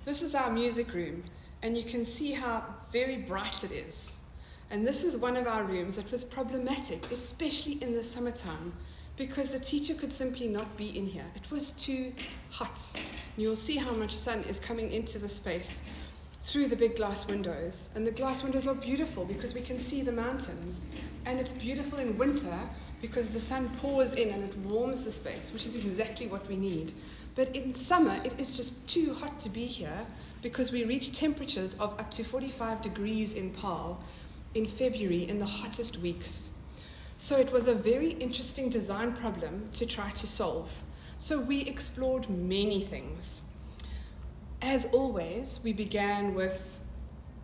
This is our music room, and you can see how very bright it is. And this is one of our rooms that was problematic, especially in the summertime, because the teacher could simply not be in here. It was too hot. And you'll see how much sun is coming into the space through the big glass windows. And the glass windows are beautiful because we can see the mountains. And it's beautiful in winter because the sun pours in and it warms the space, which is exactly what we need. But in summer, it is just too hot to be here because we reach temperatures of up to 45 degrees in Paarl in February in the hottest weeks. So it was a very interesting design problem to try to solve. So we explored many things. As always, we began with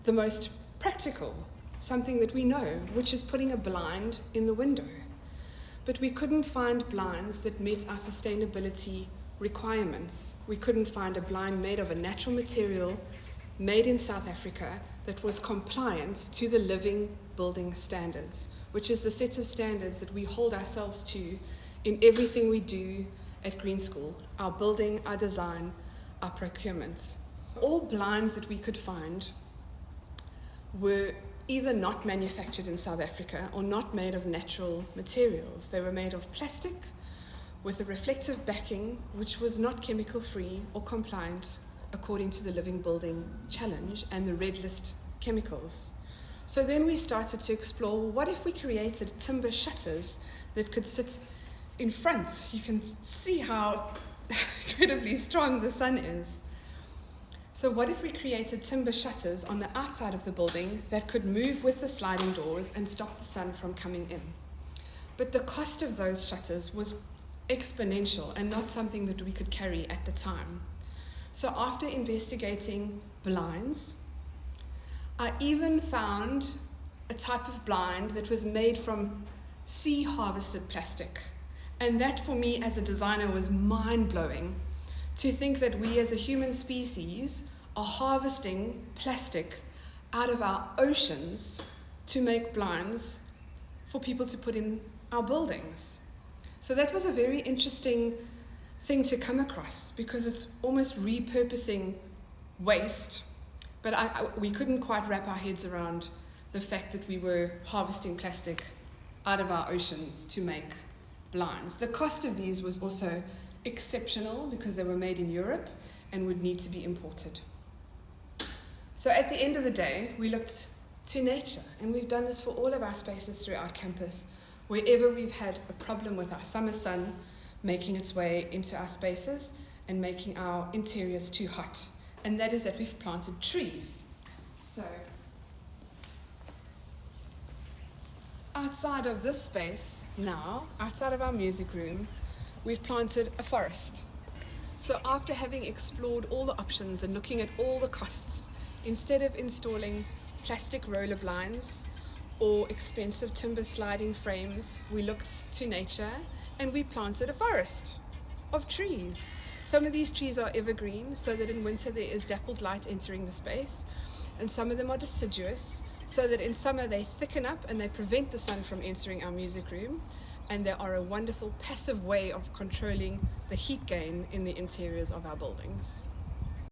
the most practical, something that we know, which is putting a blind in the window. But we couldn't find blinds that met our sustainability requirements. We couldn't find a blind made of a natural material, made in South Africa, that was compliant to the living building standards, which is the set of standards that we hold ourselves to in everything we do at Green School, our building, our design, our procurement. All blinds that we could find were either not manufactured in South Africa or not made of natural materials. They were made of plastic with a reflective backing, which was not chemical free or compliant according to the Living Building Challenge and the Red List chemicals. So then we started to explore, well, what if we created timber shutters that could sit in front? You can see how incredibly strong the sun is. So what if we created timber shutters on the outside of the building that could move with the sliding doors and stop the sun from coming in? But the cost of those shutters was exponential and not something that we could carry at the time. So after investigating blinds, I even found a type of blind that was made from sea harvested plastic. And that for me as a designer was mind-blowing, to think that we as a human species are harvesting plastic out of our oceans to make blinds for people to put in our buildings. So that was a very interesting thing to come across because it's almost repurposing waste, but we couldn't quite wrap our heads around the fact that we were harvesting plastic out of our oceans to make blinds. The cost of these was also exceptional because they were made in Europe and would need to be imported. So at the end of the day, we looked to nature, and we've done this for all of our spaces through our campus. Wherever we've had a problem with our summer sun making its way into our spaces and making our interiors too hot, and that is that we've planted trees. So outside of this space now, outside of our music room, we've planted a forest. So after having explored all the options and looking at all the costs, instead of installing plastic roller blinds or expensive timber sliding frames, we looked to nature and we planted a forest of trees. Some of these trees are evergreen, so that in winter there is dappled light entering the space, and some of them are deciduous, so that in summer they thicken up and they prevent the sun from entering our music room, and they are a wonderful passive way of controlling the heat gain in the interiors of our buildings.